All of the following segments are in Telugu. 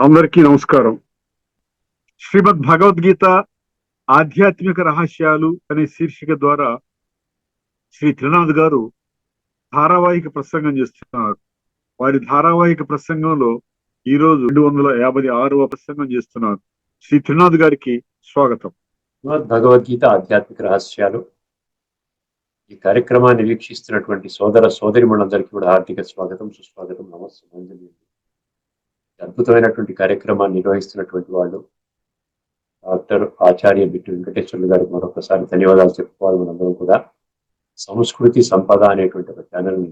అందరికీ నమస్కారం. శ్రీమద్ భగవద్గీత ఆధ్యాత్మిక రహస్యాలు అనే శీర్షిక ద్వారా శ్రీ త్రినాథ్ గారు ధారావాహిక ప్రసంగం చేస్తున్నారు. వారి ధారావాహిక ప్రసంగంలో ఈ రోజు 256వ ప్రసంగం చేస్తున్నారు. శ్రీ త్రినాథ్ గారికి స్వాగతం. భగవద్గీత ఆధ్యాత్మిక రహస్యాలు ఈ కార్యక్రమాన్ని వీక్షిస్తున్నటువంటి సోదర సోదరిమణులందరికీ కూడా హార్దిక స్వాగతం, సుస్వాగతం, నమస్కారం. అద్భుతమైనటువంటి కార్యక్రమాన్ని నిర్వహిస్తున్నటువంటి వాళ్ళు డాక్టర్ ఆచార్య బిట్టు వెంకటేశ్వర్లు గారికి మరొకసారి ధన్యవాదాలు చెప్పుకోవాలి. మనందరం కూడా సంస్కృతి సంపద అనేటువంటి ఒక ఛానల్ని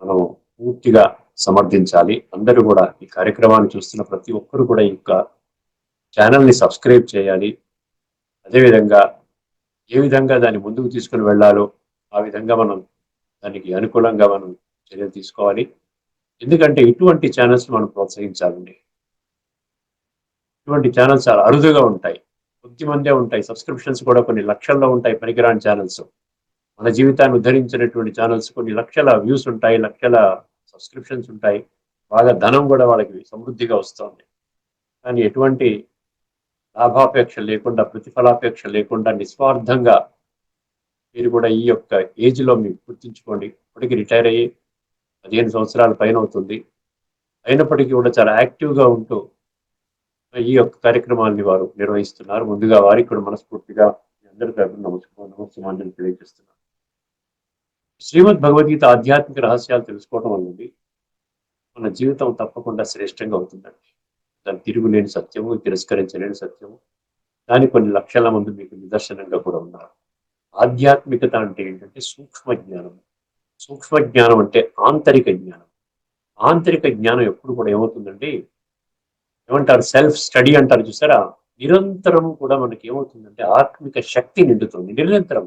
మనం పూర్తిగా సమర్థించాలి. అందరూ కూడా ఈ కార్యక్రమాన్ని చూస్తున్న ప్రతి ఒక్కరు కూడా ఈ యొక్క ఛానల్ని సబ్స్క్రైబ్ చేయాలి. అదేవిధంగా ఏ విధంగా దాన్ని ముందుకు తీసుకుని వెళ్ళాలో ఆ విధంగా మనం దానికి అనుకూలంగా మనం చర్యలు తీసుకోవాలి. ఎందుకంటే ఇటువంటి ఛానల్స్ మనం ప్రోత్సహించాలండి. ఇటువంటి ఛానల్స్ చాలా అరుదుగా ఉంటాయి, కొద్ది మందే ఉంటాయి. సబ్స్క్రిప్షన్స్ కూడా కొన్ని లక్షల్లో ఉంటాయి. పనికిరాని ఛానల్స్, మన జీవితాన్ని ఉద్ధరించినటువంటి ఛానల్స్ కొన్ని లక్షల వ్యూస్ ఉంటాయి, లక్షల సబ్స్క్రిప్షన్స్ ఉంటాయి. బాగా ధనం కూడా వాళ్ళకి సమృద్ధిగా వస్తుంది. కానీ ఎటువంటి లాభాపేక్ష లేకుండా, ప్రతిఫలాపేక్ష లేకుండా నిస్వార్థంగా మీరు కూడా ఈ యొక్క ఏజ్లో మీరు గుర్తుంచుకోండి. ఇప్పటికీ రిటైర్ అయ్యి 15 సంవత్సరాల పైన అవుతుంది. అయినప్పటికీ కూడా చాలా యాక్టివ్గా ఉంటూ ఈ యొక్క కార్యక్రమాన్ని వారు నిర్వహిస్తున్నారు. ముందుగా వారికి కూడా మనస్ఫూర్తిగా అందరి తరఫున నమస్కారం తెలియజేస్తున్నారు. శ్రీమద్ భగవద్గీత ఆధ్యాత్మిక రహస్యాలు తెలుసుకోవడం అనేది మన జీవితం తప్పకుండా శ్రేష్టంగా అవుతుందండి. దాని తిరుగులేని సత్యము, తిరస్కరించలేని సత్యము. దాని కొన్ని లక్షల మంది మీకు నిదర్శనంగా కూడా ఉన్నారు. ఆధ్యాత్మికత అంటే ఏంటంటే సూక్ష్మ జ్ఞానం. సూక్ష్మ జ్ఞానం అంటే ఆంతరిక జ్ఞానం. ఆంతరిక జ్ఞానం ఎప్పుడు కూడా ఏమవుతుందండి, ఏమంటారు, సెల్ఫ్ స్టడీ అంటారు చూసారా. నిరంతరం కూడా మనకి ఏమవుతుందంటే ఆత్మిక శక్తి నిండుతుంది నిరంతరం.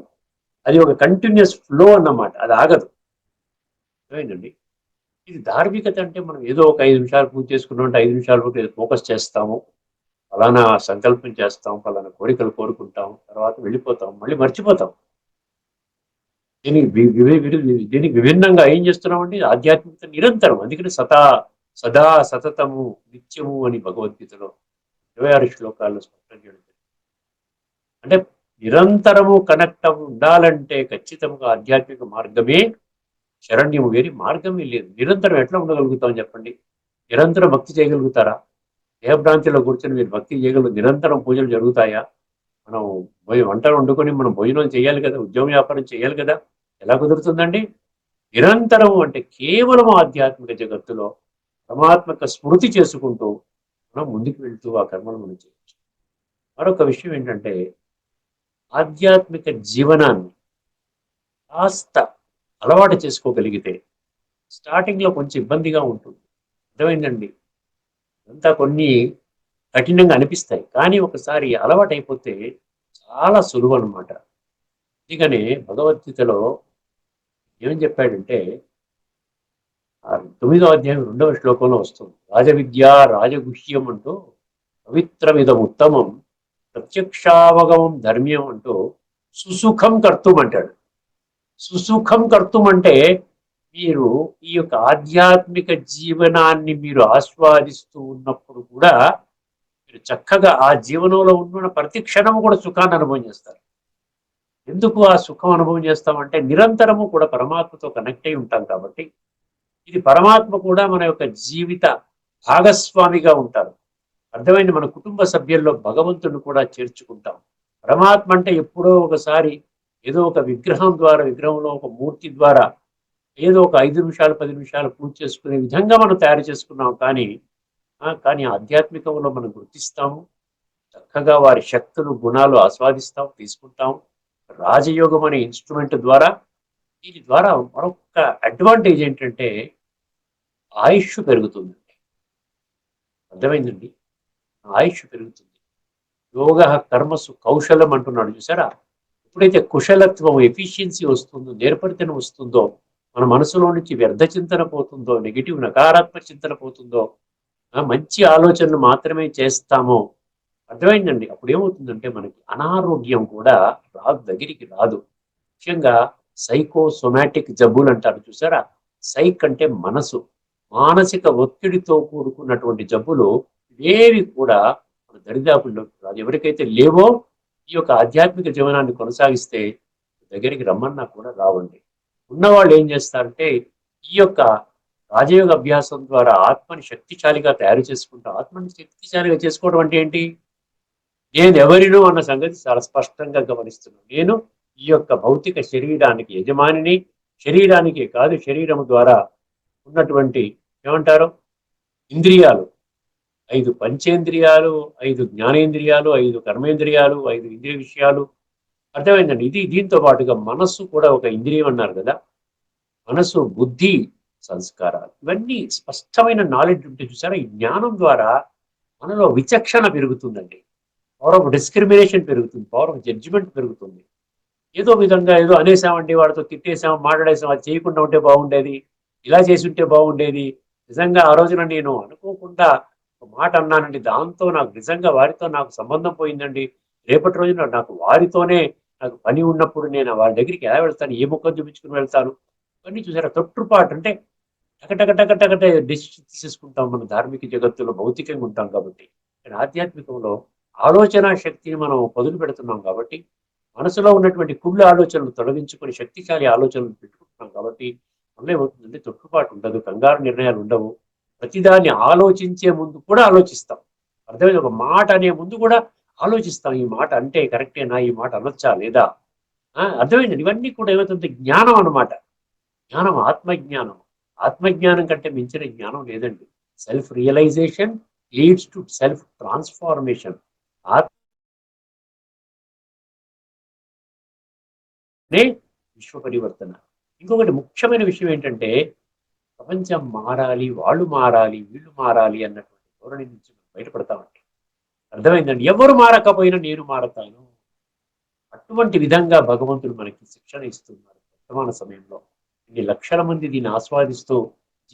అది ఒక కంటిన్యూస్ ఫ్లో అన్నమాట, అది ఆగదు. ఏమైందండి, ఇది ధార్మికత అంటే మనం ఏదో ఒక 5 నిమిషాలు పూజ చేసుకున్నామంటే 5 నిమిషాల వరకు ఫోకస్ చేస్తాము, ఫలానా సంకల్పం చేస్తాం, ఫలానా కోరికలు కోరుకుంటాం, తర్వాత వెళ్ళిపోతాం, మళ్ళీ మర్చిపోతాం. దీనికి విభిన్నంగా ఏం చేస్తున్నామంటే ఆధ్యాత్మికత నిరంతరం. అందుకని సదా సతతము నిత్యము అని భగవద్గీతలో 26 శ్లోకాల్లో స్పష్టం చేయడం. అంటే నిరంతరము కనెక్ట్ ఉండాలంటే ఖచ్చితంగా ఆధ్యాత్మిక మార్గమే శరణ్యము, వేరి మార్గమే లేదు. నిరంతరం ఎట్లా ఉండగలుగుతాం చెప్పండి? నిరంతరం భక్తి చేయగలుగుతారా? దేహభ్రాంతిలో కూర్చొని మీరు భక్తి చేయగలరు? నిరంతరం పూజలు జరుగుతాయా? మనం వంటలు వండుకొని మనం భోజనం చేయాలి కదా, ఉద్యోగ వ్యాపారం చేయాలి కదా, ఎలా కుదురుతుందండి? నిరంతరం అంటే కేవలం ఆధ్యాత్మిక జగత్తులో పరమాత్మక స్మృతి చేసుకుంటూ మనం ముందుకు వెళ్తూ ఆ కర్మను మనం చేయవచ్చు. మరొక విషయం ఏంటంటే ఆధ్యాత్మిక జీవనాన్ని కాస్త అలవాటు చేసుకోగలిగితే స్టార్టింగ్లో కొంచెం ఇబ్బందిగా ఉంటుంది, అర్థమైందండి. అంతా కొన్ని కఠినంగా అనిపిస్తాయి, కానీ ఒకసారి అలవాటు అయిపోతే చాలా సులువు అనమాట. అందుకనే భగవద్గీతలో ఏమని చెప్పాడంటే 9వ అధ్యాయం 2వ శ్లోకంలో వస్తుంది, రాజవిద్య రాజగుహ్యం అంటూ పవిత్రమిదం ఉత్తమం ప్రత్యక్షావగమం ధర్మ్యం అంటూ సుసుఖం కర్తుం అంటాడు. సుసుఖం కర్తుం అంటే మీరు ఈ యొక్క ఆధ్యాత్మిక జీవనాన్ని మీరు ఆస్వాదిస్తూ ఉన్నప్పుడు కూడా మీరు చక్కగా ఆ జీవనంలో ఉన్న ప్రతి క్షణము కూడా సుఖాన్ని అనుభవం చేస్తారు. ఎందుకు ఆ సుఖం అనుభవం చేస్తామంటే నిరంతరము కూడా పరమాత్మతో కనెక్ట్ అయి ఉంటాం కాబట్టి. ఇది పరమాత్మ కూడా మన యొక్క జీవిత భాగస్వామిగా ఉంటారు. అర్థమైంది? మన కుటుంబ సభ్యుల్లో భగవంతుని కూడా చేర్చుకుంటాం. పరమాత్మ అంటే ఎప్పుడో ఒకసారి ఏదో ఒక విగ్రహం ద్వారా, విగ్రహంలో ఒక మూర్తి ద్వారా ఏదో ఒక 5 నిమిషాలు 10 నిమిషాలు పూజ చేసుకునే విధంగా మనం తయారు చేసుకున్నాం. కానీ ఆధ్యాత్మికంలో మనం గుర్తిస్తాము, చక్కగా వారి శక్తులు గుణాలు ఆస్వాదిస్తాం, తీసుకుంటాం. రాజయోగం అనే ఇన్స్ట్రుమెంట్ ద్వారా, దీని ద్వారా మరొక అడ్వాంటేజ్ ఏంటంటే ఆయుష్ పెరుగుతుందండి. అర్థమైందండి? ఆయుష్ పెరుగుతుంది. యోగ కర్మసు కౌశలం అంటున్నాడు చూసారా. ఎప్పుడైతే కుశలత్వం, ఎఫిషియన్సీ వస్తుందో, నేర్పరితనం వస్తుందో, మన మనసులో నుంచి వ్యర్థ చింతన పోతుందో, నెగిటివ్ నకారాత్మక చింతన పోతుందో, మంచి ఆలోచనలు మాత్రమే చేస్తామో, అర్థమైందండి. అప్పుడు ఏమవుతుందంటే మనకి అనారోగ్యం కూడా దగ్గరికి రాదు. ముఖ్యంగా సైకోసొమాటిక్ జబ్బులు అంటారు చూసారా. సైక్ అంటే మనసు, మానసిక ఒత్తిడితో కూడుకున్నటువంటి జబ్బులు ఏవి కూడా మన దరిదాపుల్లో రాదు. ఎవరికైతే లేవో ఈ యొక్క ఆధ్యాత్మిక జీవనాన్ని కొనసాగిస్తే దగ్గరికి రమ్మన్నా కూడా రావండి. ఉన్నవాళ్ళు ఏం చేస్తారంటే ఈ యొక్క రాజయోగ అభ్యాసం ద్వారా ఆత్మని శక్తిశాలిగా తయారు చేసుకుంటూ ఆత్మని శక్తిశాలిగా చేసుకోవడం అంటే ఏంటి? నేను ఎవరినో అన్న సంగతి చాలా స్పష్టంగా గమనిస్తున్నాను. నేను ఈ యొక్క భౌతిక శరీరానికి యజమానిని. శరీరానికి కాదు, శరీరం ద్వారా ఉన్నటువంటి ఏమంటారు ఇంద్రియాలు, 5 పంచేంద్రియాలు, 5 జ్ఞానేంద్రియాలు, 5 కర్మేంద్రియాలు, 5 ఇంద్రియ విషయాలు. అర్థమైందండి. దీంతో పాటుగా మనస్సు కూడా ఒక ఇంద్రియం అన్నారు కదా. మనసు, బుద్ధి, సంస్కారాలు, ఇవన్నీ స్పష్టమైన నాలెడ్జ్ ఉంటే చూసారా, ఈ జ్ఞానం ద్వారా మనలో విచక్షణ పెరుగుతుందండి. పవర్ ఆఫ్ డిస్క్రిమినేషన్ పెరుగుతుంది, పవర్ ఆఫ్ జడ్జిమెంట్ పెరుగుతుంది. ఏదో విధంగా ఏదో అనేసామండి, వాడితో తిట్టేసాం, మాట్లాడేసాం, అది చేయకుండా ఉంటే బాగుండేది, ఇలా చేసి ఉంటే బాగుండేది, నిజంగా ఆ రోజున నేను అనుకోకుండా ఒక మాట అన్నానండి, దాంతో నాకు నిజంగా వారితో నాకు సంబంధం పోయిందండి, రేపటి రోజున నాకు వారితోనే నాకు పని ఉన్నప్పుడు నేను వాళ్ళ దగ్గరికి ఎలా వెళ్తాను, ఏ ముఖం చూపించుకుని వెళ్తాను, ఇవన్నీ చూసారా తొట్టుపాటు. అంటే టకటకటకటకట డెసిషన్ తీసేసుకుంటాం మన ధార్మిక జగత్తులో, భౌతికంగా ఉంటాం కాబట్టి. కానీ ఆధ్యాత్మికంలో ఆలోచన శక్తిని మనం పొదులు పెడుతున్నాం కాబట్టి, మనసులో ఉన్నటువంటి కుళ్ళు ఆలోచనలు తొలగించుకొని శక్తిశాలి ఆలోచనలు పెట్టుకుంటున్నాం కాబట్టి మనలో ఏమవుతుందంటే తొట్టుపాటు ఉండదు, కంగారు నిర్ణయాలు ఉండవు. ప్రతిదాన్ని ఆలోచించే ముందు కూడా ఆలోచిస్తాం. అర్థమైంది? ఒక మాట అనే ముందు కూడా ఆలోచిస్తాం, ఈ మాట అంటే కరెక్టేనా, ఈ మాట అనొచ్చా లేదా. అర్థమైంది? ఇవన్నీ కూడా ఏమవుతుంది, జ్ఞానం అన్నమాట. జ్ఞానం ఆత్మజ్ఞానం. ఆత్మజ్ఞానం కంటే మించిన జ్ఞానం లేదండి. Self realisation leads to self transformation. ఆత్మే విశ్వ పరివర్తన. ఇంకొకటి ముఖ్యమైన విషయం ఏంటంటే, ప్రపంచం మారాలి, వాళ్ళు మారాలి, వీళ్ళు మారాలి అన్నటువంటి ధోరణి నుంచి మనం బయటపడతామండి. అర్థమైందండి? ఎవరు మారకపోయినా నేను మారతాను. అటువంటి విధంగా భగవంతుడు మనకి శిక్షణ ఇస్తున్నారు వర్తమాన సమయంలో. ఇన్ని లక్షల మంది దీన్ని ఆస్వాదిస్తూ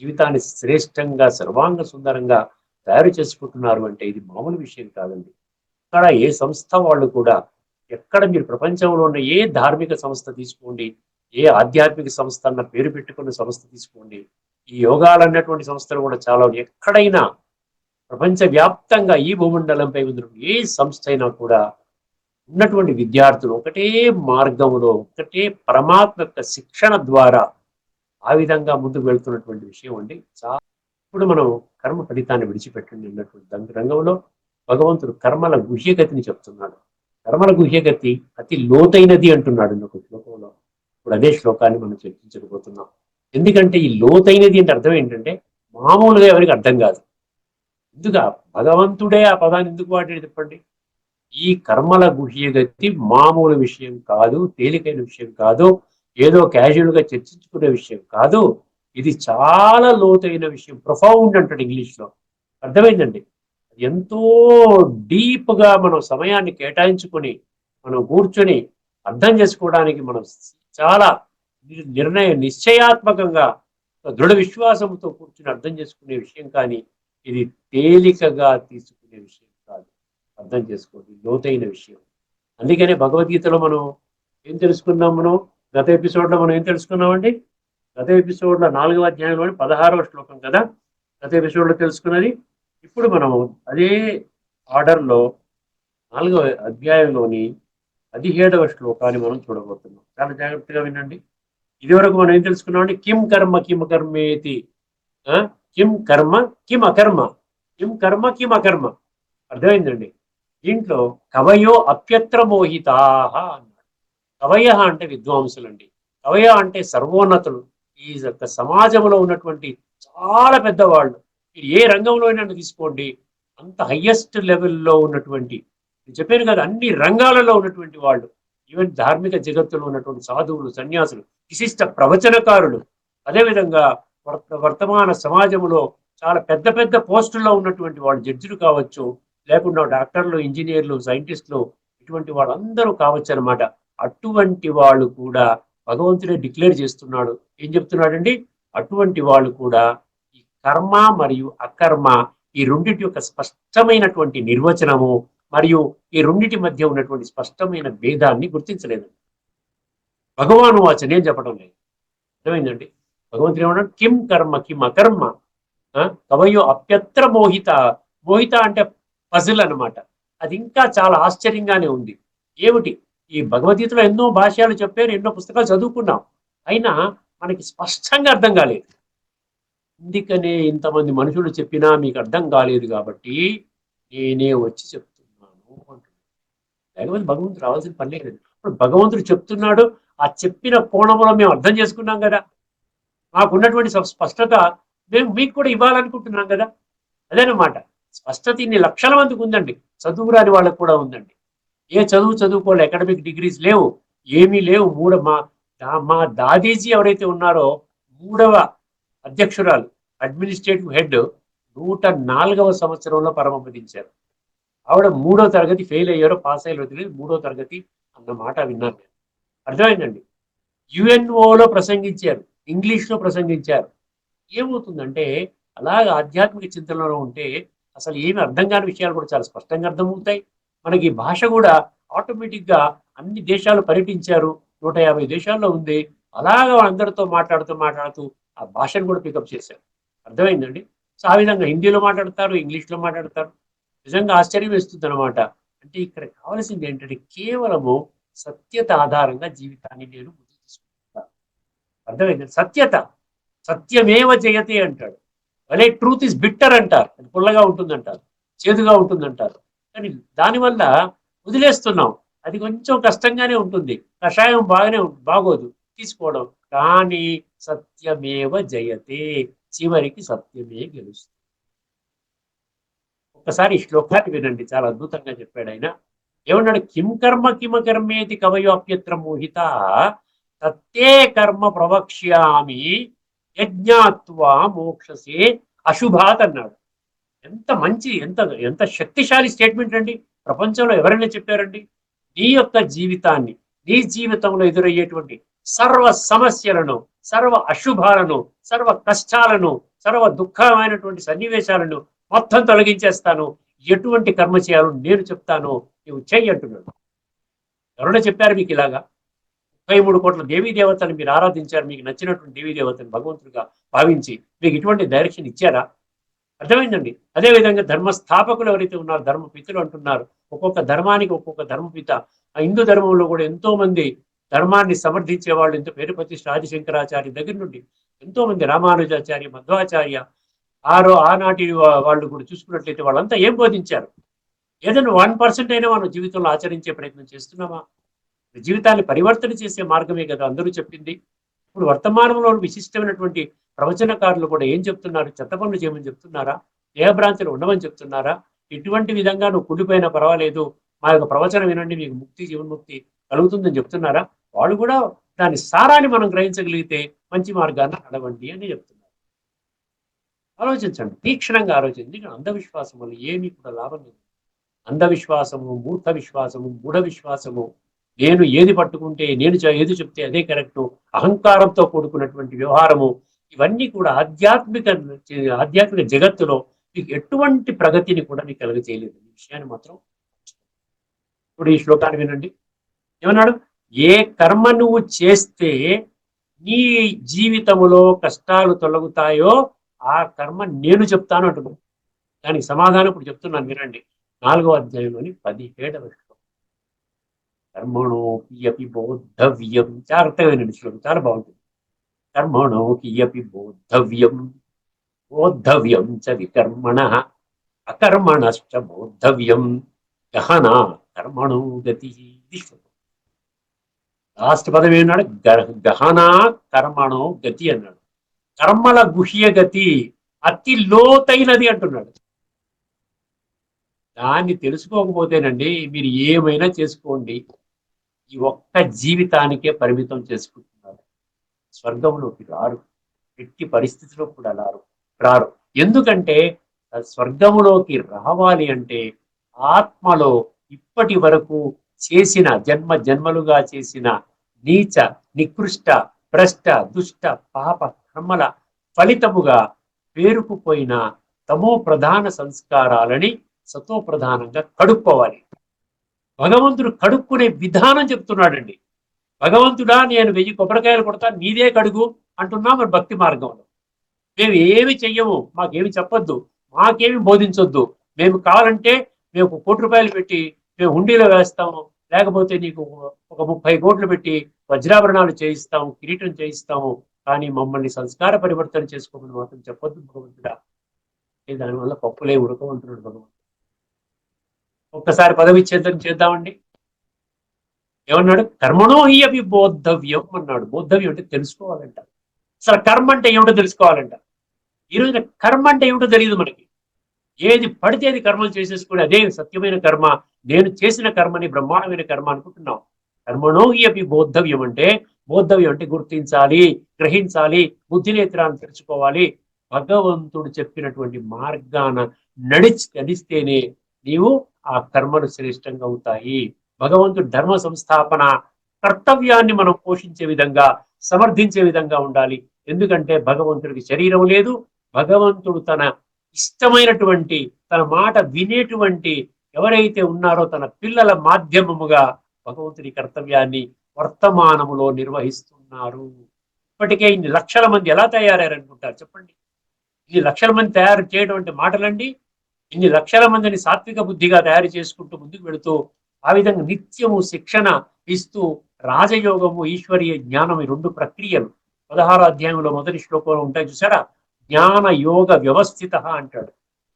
జీవితాన్ని శ్రేష్టంగా, సర్వాంగ సుందరంగా తయారు చేసుకుంటున్నారు అంటే ఇది మామూలు విషయం కాదండి. ఇక్కడ ఏ సంస్థ వాళ్ళు కూడా, ఎక్కడ మీరు ప్రపంచంలో ఉన్న ఏ ధార్మిక సంస్థ తీసుకోండి, ఏ ఆధ్యాత్మిక సంస్థ అన్న పేరు పెట్టుకున్న సంస్థ తీసుకోండి, ఈ యోగాలు అన్నటువంటి సంస్థలు కూడా చాలా, ఎక్కడైనా ప్రపంచవ్యాప్తంగా ఈ భూమండలంపై ఉన్న ఏ సంస్థ అయినా కూడా ఉన్నటువంటి విద్యార్థులు ఒకటే మార్గంలో, ఒకటే పరమాత్మ యొక్క శిక్షణ ద్వారా ఆ విధంగా ముందుకు వెళ్తున్నటువంటి విషయం అండి. ఇప్పుడు మనం కర్మ ఫలితాన్ని విడిచిపెట్టండి అన్నటువంటి రంగంలో భగవంతుడు కర్మల గుహ్యగతిని చెప్తున్నాడు. కర్మల గుహ్యగతి అతి లోతైనది అంటున్నాడు ఒక శ్లోకంలో. ఇప్పుడు అదే శ్లోకాన్ని మనం చర్చించకపోతున్నాం. ఎందుకంటే ఈ లోతైనది అంటే అర్థం ఏంటంటే మామూలుగా ఎవరికి అర్థం కాదు. ఎందుకు భగవంతుడే ఆ పదాన్ని ఎందుకు వాడాడు చెప్పండి. ఈ కర్మల గుహ్యగతి మామూలు విషయం కాదు, తేలికైన విషయం కాదు, ఏదో క్యాజువల్ గా చర్చించుకునే విషయం కాదు. ఇది చాలా లోతైన విషయం. ప్రొఫౌండ్ అంటాడు ఇంగ్లీష్ లో. అర్థమైందండి? ఎంతో డీప్ గా మనం సమయాన్ని కేటాయించుకొని మనం కూర్చొని అర్థం చేసుకోవడానికి మనం చాలా నిశ్చయాత్మకంగా దృఢ విశ్వాసంతో కూర్చొని అర్థం చేసుకునే విషయం, కానీ ఇది తేలికగా తీసుకునే విషయం కాదు. అర్థం చేసుకోండి, లోతైన విషయం. అందుకనే భగవద్గీతలో మనం ఏం తెలుసుకున్నాం? మనం గత ఎపిసోడ్లో మనం ఏం తెలుసుకున్నామండి? గత ఎపిసోడ్లో 4వ అధ్యాయంలోని 16వ శ్లోకం కదా గత ఎపిసోడ్లో తెలుసుకున్నది. ఇప్పుడు మనం అదే ఆర్డర్లో 4వ అధ్యాయంలోని 17వ శ్లోకాన్ని మనం చూడబోతున్నాం. చాలా జాగ్రత్తగా వినండి. ఇదివరకు మనం ఏం తెలుసుకున్నామండి? కిం కర్మ కిం కర్మేతి, కిం కర్మ కిం అకర్మ, కిం కర్మ కిం అకర్మ. అర్థమైందండి? దీంట్లో కవయో అప్యత్ర మోహితాహ అన్నాడు. కవయ అంటే విద్వాంసులండి. కవయ అంటే సర్వోన్నతులు. ఈ యొక్క సమాజంలో ఉన్నటువంటి చాలా పెద్దవాళ్ళు. ఏ రంగంలో అయినా తీసుకోండి, అంత హయ్యెస్ట్ లెవెల్లో ఉన్నటువంటి, నేను చెప్పాను కదా, అన్ని రంగాలలో ఉన్నటువంటి వాళ్ళు, ఈవెన్ ధార్మిక జగత్తులో ఉన్నటువంటి సాధువులు, సన్యాసులు, విశిష్ట ప్రవచనకారులు, అదేవిధంగా వర్తమాన సమాజంలో చాలా పెద్ద పెద్ద పోస్టుల్లో ఉన్నటువంటి వాళ్ళు, జడ్జిలు కావచ్చు, లేకుండా డాక్టర్లు, ఇంజనీర్లు, సైంటిస్టులు, ఇటువంటి వాళ్ళందరూ కావచ్చు అనమాట. అటువంటి వాళ్ళు కూడా భగవంతుడే డిక్లేర్ చేస్తున్నాడు. ఏం చెప్తున్నాడండి? అటువంటి వాళ్ళు కూడా ఈ కర్మ మరియు అకర్మ, ఈ రెండింటి యొక్క స్పష్టమైనటువంటి నిర్వచనము మరియు ఈ రెండింటి మధ్య ఉన్నటువంటి స్పష్టమైన భేదాన్ని గుర్తించలేదు. భగవాను వాచ, నేను చెప్పడం లేదు. అర్థమైందండి? భగవంతుడు ఏమన్నాడు? కిం కర్మ కిం అకర్మ కవయో అప్యత్ర మోహిత మోహిత అంటే పజిల్ అన్నమాట. అది ఇంకా చాలా ఆశ్చర్యంగానే ఉంది. ఏమిటి ఈ భగవద్గీతలో ఎన్నో భాష్యాలు చెప్పారు, ఎన్నో పుస్తకాలు చదువుకున్నాం, అయినా మనకి స్పష్టంగా అర్థం కాలేదు. అందుకనే ఇంతమంది మనుషులు చెప్పినా మీకు అర్థం కాలేదు కాబట్టి నేనే వచ్చి చెప్తున్నాను అంటున్నాడు. లేకపోతే భగవంతుడు రావాల్సిన పని లేదు. ఇప్పుడు భగవంతుడు చెప్తున్నాడు, ఆ చెప్పిన కోణంలో మేము అర్థం చేసుకున్నాం కదా, మాకున్నటువంటి స్పష్టత మేము మీకు కూడా ఇవ్వాలనుకుంటున్నాం కదా. అదేనమాట స్పష్టత ఇన్ని లక్షల మందికి ఉందండి, చదువు రాని వాళ్ళకు కూడా ఉందండి. ఏ చదువుకోవాలి, అకాడమిక్ డిగ్రీస్ లేవు, ఏమీ లేవు. మా దాదీజీ ఎవరైతే ఉన్నారో 3వ అధ్యక్షురాలు, అడ్మినిస్ట్రేటివ్ హెడ్, 104వ సంవత్సరంలో పరమపదించారు. ఆవిడ 3వ తరగతి ఫెయిల్ అయ్యారో పాస్ అయ్యారో తెలియదు, 3వ తరగతి అన్న మాట విన్నాను నేను. అర్థమైందండి. యుఎన్ఓలో ప్రసంగించారు, ఇంగ్లీష్లో ప్రసంగించారు. ఏమవుతుందంటే అలాగ ఆధ్యాత్మిక చింతనలో ఉంటే అసలు ఏమి అర్థం కాని విషయాలు కూడా చాలా స్పష్టంగా అర్థమవుతాయి. మనకి భాష కూడా ఆటోమేటిక్గా అన్ని దేశాలు పర్యటించారు, 150 దేశాల్లో ఉంది. అలాగ అందరితో మాట్లాడుతూ ఆ భాషను కూడా పికప్ చేశారు. అర్థమైందండి. సో ఆ విధంగా హిందీలో మాట్లాడతారు, ఇంగ్లీష్లో మాట్లాడతారు. నిజంగా ఆశ్చర్యం వేస్తుంది అనమాట. అంటే ఇక్కడ కావాల్సింది ఏంటంటే కేవలము సత్యత ఆధారంగా జీవితాన్ని నేను ముందుకు తీసుకుంటాను. అర్థమైంది. సత్యత, సత్యమేవ జయతే అంటాడు. అదే ట్రూత్ ఇస్ బిట్టర్ అంటారు, అది పుల్లగా ఉంటుందంటారు, చేదుగా ఉంటుందంటారు. కానీ దానివల్ల వదిలేస్తున్నాం. అది కొంచెం కష్టంగానే ఉంటుంది, కషాయం బాగోదు తీసుకోవడం. కానీ సత్యమేవ జయతే, చివరికి సత్యమే గెలుస్తుంది. ఒక్కసారి ఈ శ్లోకాన్ని వినండి, చాలా అద్భుతంగా చెప్పాడు ఆయన. ఏమన్నాడు? కిం కర్మ కిమకర్మేతి కవయోప్యత్ర మోహిత తత్తే కర్మ ప్రవక్ష్యామి యజ్ఞాత్వా మోక్షసే అశుభాత్ అన్నాడు. ఎంత మంచి, ఎంత ఎంత శక్తిశాలి స్టేట్మెంట్ అండి. ప్రపంచంలో ఎవరైనా చెప్పారండి? నీ యొక్క జీవితాన్ని, నీ జీవితంలో ఎదురయ్యేటువంటి సర్వ సమస్యలను, సర్వ అశుభాలను, సర్వ కష్టాలను, సర్వ దుఃఖమైనటువంటి సన్నివేశాలను మొత్తం తొలగించేస్తాను, ఎటువంటి కర్మ చేయాలో నేను చెప్తాను, నువ్వు చెయ్యి అంటున్నాడు. ఎవరైనా చెప్పారు మీకు ఇలాగా? 33 కోట్ల దేవీ దేవతలు మీరు ఆరాధించారు, మీకు నచ్చినటువంటి దేవీ దేవతను భగవంతుడిగా భావించి మీకు ఇటువంటి డైరెక్షన్ ఇచ్చారా? అర్థమైందండి. అదేవిధంగా ధర్మస్థాపకులు ఎవరైతే ఉన్నారో, ధర్మపితులు అంటున్నారు, ఒక్కొక్క ధర్మానికి ఒక్కొక్క ధర్మపిత. ఆ హిందూ ధర్మంలో కూడా ఎంతో మంది ధర్మాన్ని సమర్థించే వాళ్ళు, ఎంతో పేరు ప్రతిష్ఠ ఆదిశంకరాచార్య దగ్గర నుండి ఎంతో మంది, రామానుజాచార్య, మధ్వాచార్య, ఆనాటి వాళ్ళు కూడా చూసుకున్నట్లయితే వాళ్ళంతా ఏం బోధించారు? ఏదైనా 1% అయినా మనం జీవితంలో ఆచరించే ప్రయత్నం చేస్తున్నామా? జీవితాన్ని పరివర్తన చేసే మార్గమే కదా అందరూ చెప్పింది. ఇప్పుడు వర్తమానంలో విశిష్టమైనటువంటి ప్రవచనకారులు కూడా ఏం చెప్తున్నారు? చెత్త పనులు చేయమని చెప్తున్నారా? దేహభ్రాంతులు ఉండమని చెప్తున్నారా? ఇటువంటి విధంగా నువ్వు కుళ్ళిపోయినా పర్వాలేదు, మా యొక్క ప్రవచనం వినండి, మీకు ముక్తి, జీవన్ముక్తి కలుగుతుందని చెప్తున్నారా? వాళ్ళు కూడా దాని సారాన్ని మనం గ్రహించగలిగితే మంచి మార్గాన్ని నడవండి అని చెప్తున్నారు. ఆలోచించండి, తీక్షణంగా ఆలోచించండి. అంధవిశ్వాసం వల్ల ఏమీ కూడా లాభం లేదు. అంధవిశ్వాసము, మూర్ఖ విశ్వాసము, మూఢ విశ్వాసము, నేను ఏది పట్టుకుంటే, నేను ఏది చెప్తే అదే కరెక్టు, అహంకారంతో కూడుకున్నటువంటి వ్యవహారము, ఇవన్నీ కూడా ఆధ్యాత్మిక జగత్తులో మీకు ఎటువంటి ప్రగతిని కూడా మీకు కలుగ చేయలేదు. ఈ విషయాన్ని మాత్రం ఇప్పుడు ఈ శ్లోకాన్ని వినండి. ఏమన్నాడు? ఏ కర్మ నువ్వు చేస్తే నీ జీవితంలో కష్టాలు తొలగుతాయో ఆ కర్మ నేను చెప్తాను అంటున్నాను. దానికి సమాధానం ఇప్పుడు చెప్తున్నాను వినండి. 4వ అధ్యాయంలోని 17వ శ్లోకం. కర్మణో కియపి బోద్ధవ్యం. జాగ్రత్తగా వినండి శ్లోకం, చాలా బాగుంటుంది. కర్మణో కియపి బోద్ధవ్యం చ వికర్మణః అకర్మణశ్చ బోద్ధవ్యం గహనా కర్మణో గతి. లాస్ట్ పదం ఏమన్నాడు? గహనా కర్మణో గతి అన్నాడు. కర్మల గుహ్య గతి అతి లోతైనది అంటున్నాడు. దాన్ని తెలుసుకోకపోతేనండి మీరు ఏమైనా చేసుకోండి, ఈ ఒక్క జీవితానికే పరిమితం చేసుకుంటున్నారు. స్వర్గంలోకి రారు, ఎట్టి పరిస్థితిలో కూడా రారు. ఎందుకంటే స్వర్గములోకి రావాలి అంటే ఆత్మలో ఇప్పటి వరకు చేసిన జన్మలుగా చేసిన నీచ, నికృష్ట, భ్రష్ట, దుష్ట, పాప కర్మల ఫలితముగా పేరుకుపోయిన తమో ప్రధాన సంస్కారాలని సతో ప్రధానంగా కడుక్కోవాలి. భగవంతుడు కడుక్కునే విధానం చెప్తున్నాడండి. భగవంతుడా నేను 1000 కొబ్బరికాయలు కొడతా, నీదే కడుగు అంటున్నాం మన భక్తి మార్గంలో. మేము ఏమి చెయ్యము, మాకేమి చెప్పొద్దు, మాకేమి బోధించొద్దు, మేము కావాలంటే మేము 1 కోటి రూపాయలు పెట్టి మేము హుండీలో వేస్తాము, లేకపోతే నీకు ఒక 30 కోట్లు పెట్టి వజ్రాభరణాలు చేయిస్తాము, కిరీటం చేయిస్తాము, కానీ మమ్మల్ని సంస్కార పరివర్తన చేసుకోమని మాత్రం చెప్పొద్దు భగవంతుడా. దానివల్ల పప్పులే ఉడకమంటున్నాడు భగవంతుడు. ఒక్కసారి పదవిచ్ఛేదం చేద్దామండి. ఏమన్నాడు? కర్మణో హి అపి బోద్ధవ్యం అన్నాడు. బోద్ధవ్యం అంటే తెలుసుకోవాలంట. అసలు కర్మ అంటే ఏమిటో తెలుసుకోవాలంట. ఈ రోజున కర్మ అంటే ఏమిటో తెలియదు మనకి. ఏది పడితే అది కర్మలు చేసేసుకుని అదే సత్యమైన కర్మ, నేను చేసిన కర్మని బ్రహ్మాండమైన కర్మ అనుకుంటున్నాం. కర్మణో హి అపి బోద్ధవ్యం అంటే, బోద్ధవ్యం అంటే గుర్తించాలి, గ్రహించాలి, బుద్ధినేత్రాన్ని తెరుచుకోవాలి. భగవంతుడు చెప్పినటువంటి మార్గాన నడిస్తేనే నీవు ఆ కర్మలు శ్రేష్టంగా అవుతాయి. భగవంతుడు ధర్మ సంస్థాపన కర్తవ్యాన్ని మనం పోషించే విధంగా, సమర్థించే విధంగా ఉండాలి. ఎందుకంటే భగవంతుడికి శరీరం లేదు. భగవంతుడు తన ఇష్టమైనటువంటి, తన మాట వినేటువంటి ఎవరైతే ఉన్నారో తన పిల్లల మాధ్యమముగా భగవంతుడి కర్తవ్యాన్ని వర్తమానములో నిర్వహిస్తున్నారు. ఇప్పటికే ఇన్ని లక్షల మంది ఎలా తయారయ్యారనుకుంటారు చెప్పండి? ఇన్ని లక్షల మంది తయారు చేయడం అంటే మాటలండి. ఇన్ని లక్షల మందిని సాత్విక బుద్ధిగా తయారు చేసుకుంటూ ముందుకు వెళుతూ ఆ విధంగా నిత్యము శిక్షణ ఇస్తూ రాజయోగము, ఈశ్వరీయ జ్ఞానం, ఈ 2 ప్రక్రియలు 16వ అధ్యాయంలో మొదటి శ్లోకంలో ఉంటాయి చూసారా? జ్ఞాన యోగ వ్యవస్థిత అంటాడు.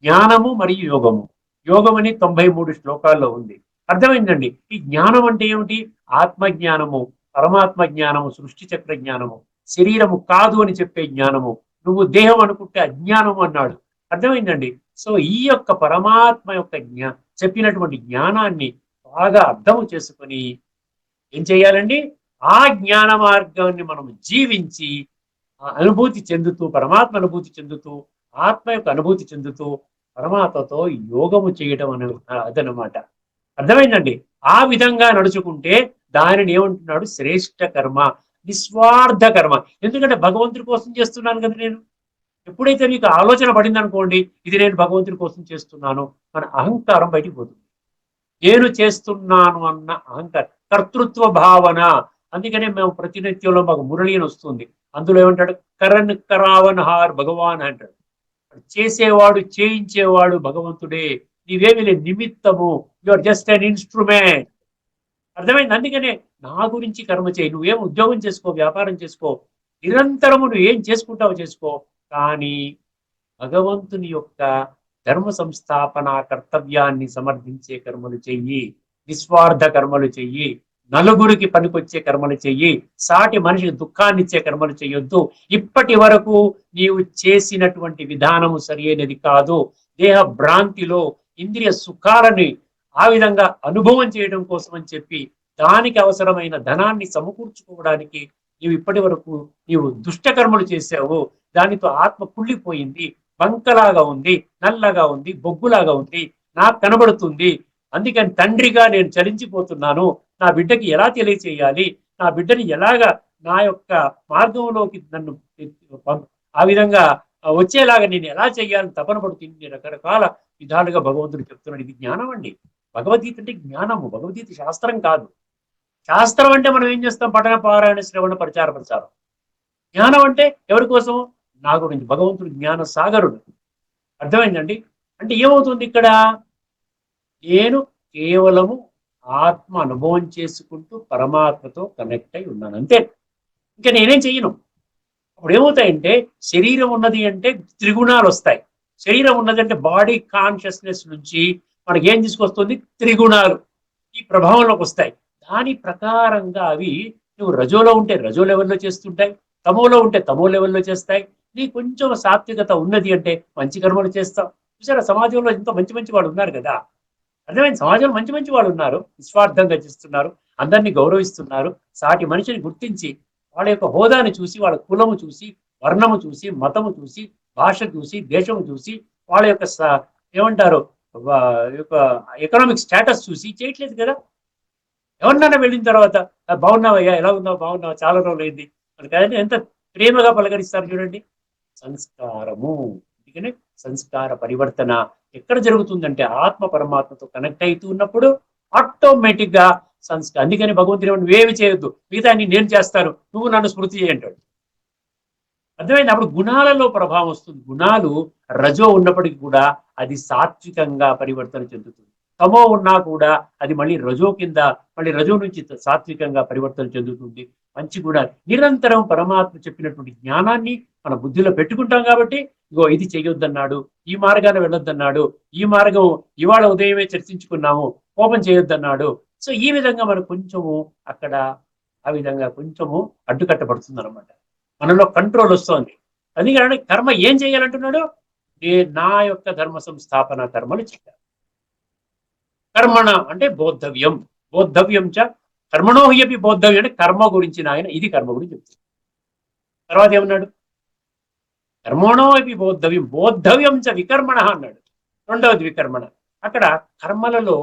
జ్ఞానము మరియు యోగము. యోగం అని 93 శ్లోకాల్లో ఉంది. అర్థమైందండి? ఈ జ్ఞానం అంటే ఏమిటి? ఆత్మజ్ఞానము, పరమాత్మ జ్ఞానము, సృష్టి చక్ర జ్ఞానము. శరీరము కాదు అని చెప్పే జ్ఞానము. నువ్వు దేహం అనుకుంటే అజ్ఞానము అన్నాడు. అర్థమైందండి? సో ఈ యొక్క పరమాత్మ యొక్క చెప్పినటువంటి జ్ఞానాన్ని బాగా అర్థం చేసుకొని ఏం చేయాలండి? ఆ జ్ఞాన మార్గాన్ని మనం జీవించి అనుభూతి చెందుతూ, పరమాత్మ అనుభూతి చెందుతూ, ఆత్మ యొక్క అనుభూతి చెందుతూ పరమాత్మతో యోగము చేయడం అదనమాట. అర్థమైందండి? ఆ విధంగా నడుచుకుంటే దానిని ఏమంటున్నాడు? శ్రేష్ఠ కర్మ, నిస్వార్థ కర్మ. ఎందుకంటే భగవంతుడి కోసం చేస్తున్నాను కదా నేను. ఎప్పుడైతే మీకు ఆలోచన పడింది అనుకోండి, ఇది నేను భగవంతుడి కోసం చేస్తున్నాను, మన అహంకారం బయటికి పోతుంది. నేను చేస్తున్నాను అన్న అహంకారం, కర్తృత్వ భావన. అందుకనే మేము ప్రతినిత్యంలో మాకు మురళి అని వస్తుంది. అందులో ఏమంటాడు? కరణ్ కరావన్ హార్ భగవాన్ అంటాడు. చేసేవాడు, చేయించేవాడు భగవంతుడే. నీవేమి లేదు, నిమిత్తము. You are just an instrument. అర్థమైంది? అందుకనే నా గురించి కర్మ చేయి. నువ్వేం ఉద్యోగం చేసుకో, వ్యాపారం చేసుకో, నిరంతరము నువ్వు ఏం చేసుకుంటావో చేసుకో, కానీ భగవంతుని యొక్క ధర్మ సంస్థాపన కర్తవ్యాన్ని సమర్థించే కర్మలు చెయ్యి. నిస్వార్థ కర్మలు చెయ్యి. నలుగురికి పనికొచ్చే కర్మలు చెయ్యి. సాటి మనిషికి దుఃఖాన్ని ఇచ్చే కర్మలు చెయ్యొద్దు. ఇప్పటి వరకు నీవు చేసినటువంటి విధానము సరైనది కాదు. దేహ భ్రాంతిలో ఇంద్రియ సుఖాలని ఆ విధంగా అనుభవం చేయడం కోసం అని చెప్పి దానికి అవసరమైన ధనాన్ని సమకూర్చుకోవడానికి నీవు ఇప్పటి వరకు నీవు దుష్టకర్మలు చేసావు. దానితో ఆత్మ కుళ్ళిపోయింది, బంకలాగా ఉంది, నల్లగా ఉంది, బొగ్గులాగా ఉంది, నాకు కనబడుతుంది. అందుకని తండ్రిగా నేను చలించిపోతున్నాను. నా బిడ్డకి ఎలా తెలియచేయాలి, నా బిడ్డని ఎలాగా నా యొక్క మార్గంలోకి నన్ను ఆ విధంగా వచ్చేలాగా నేను ఎలా చేయాలని తపన పడుతుంది. రకరకాల విధాలుగా భగవంతుడు చెప్తున్నాడు. ఇది జ్ఞానం అండి. భగవద్గీత అంటే జ్ఞానము. భగవద్గీత శాస్త్రం కాదు. శాస్త్రం అంటే మనం ఏం చేస్తాం? పఠన, పారాయణ, శ్రవణ, ప్రచారం. జ్ఞానం అంటే ఎవరి కోసం? నా గురించి. భగవంతుడు జ్ఞాన సాగరుడు. అర్థమైందండి? అంటే ఏమవుతుంది ఇక్కడ? నేను కేవలము ఆత్మ అనుభవం చేసుకుంటూ పరమాత్మతో కనెక్ట్ అయి ఉన్నాను, అంతే. ఇంకా నేనేం చెయ్యను. అప్పుడు ఏమవుతాయంటే, శరీరం ఉన్నది అంటే త్రిగుణాలు వస్తాయి. శరీరం ఉన్నది అంటే బాడీ కాన్షియస్నెస్ నుంచి మనకి ఏం తీసుకొస్తుంది? త్రిగుణాలు ఈ ప్రభావంలోకి వస్తాయి. దాని ప్రకారంగా అవి నువ్వు రజోలో ఉంటే రజో లెవెల్లో చేస్తుంటాయి, తమోలో ఉంటే తమో లెవెల్లో చేస్తాయి. నీ కొంచెం సాత్వికత ఉన్నది అంటే మంచి కర్మలు చేస్తావు. చూసారా, సమాజంలో ఎంతో మంచి మంచి వాళ్ళు ఉన్నారు కదా. అర్థమైంది? సమాజంలో మంచి మంచి వాళ్ళు ఉన్నారు, నిస్వార్థంగా చేస్తున్నారు, అందరినీ గౌరవిస్తున్నారు. సాటి మనిషిని గుర్తించి వాళ్ళ యొక్క హోదాని చూసి, వాళ్ళ కులము చూసి, వర్ణము చూసి, మతము చూసి, భాష చూసి, దేశము చూసి, వాళ్ళ యొక్క ఏమంటారు యొక్క ఎకనామిక్ స్టేటస్ చూసి చేయట్లేదు కదా. ఎవరినైనా వెళ్ళిన తర్వాత బాగున్నావయ్యా, ఎలా ఉన్నావు, బాగున్నావా, చాలా రోజులు అయింది అని ఎంత ప్రేమగా పలకరిస్తారు చూడండి. సంస్కారము. అందుకనే సంస్కార పరివర్తన ఎక్కడ జరుగుతుందంటే ఆత్మ పరమాత్మతో కనెక్ట్ అవుతూ ఉన్నప్పుడు ఆటోమేటిక్ గా సంస్కారం. అందుకని భగవంతుడు నువ్వేమి చేయొద్దు, మిగతా నేను చేస్తాను, నువ్వు నన్ను స్మృతి చేయంటాడు. అర్థమైంది. అప్పుడు గుణాలలో ప్రభావం వస్తుంది. గుణాలు రజో ఉన్నప్పటికీ కూడా అది సాత్వికంగా పరివర్తన చెందుతుంది. తమో ఉన్నా కూడా అది మళ్ళీ రజో కింద, మళ్ళీ రజో నుంచి సాత్వికంగా పరివర్తన చెందుతుంది. మంచి గుణాలు నిరంతరం పరమాత్మ చెప్పినటువంటి జ్ఞానాన్ని మన బుద్ధిలో పెట్టుకుంటాం కాబట్టి, ఇగో ఇది చేయొద్దన్నాడు, ఈ మార్గాన్ని వెళ్ళొద్దన్నాడు, ఈ మార్గం ఇవాళ ఉదయమే చర్చించుకున్నాము, కోపం చేయొద్దన్నాడు. సో ఈ విధంగా మనకు కొంచెము అక్కడ ఆ విధంగా కొంచెము అడ్డుకట్టబడుతుంది అనమాట. మనలో కంట్రోల్ వస్తుంది. అందుకని కర్మ ఏం చేయాలంటున్నాడు? నా యొక్క ధర్మ సంస్థాపన కర్మలు చేయాలి. కర్మణ అంటే బోద్ధవ్యం, బోద్ధవ్యం చ కర్మణోహ్యపి బోద్ధవ్యం అంటే కర్మ గురించి ఆయన ఇది కర్మ గురించి చెప్తాడు. తర్వాత ఏమన్నాడు? కర్మణోహి బోద్ధవ్యం, బోద్ధవ్యం చ వికర్మణ అన్నాడు. రెండవది వికర్మణ. అక్కడ కర్మలలో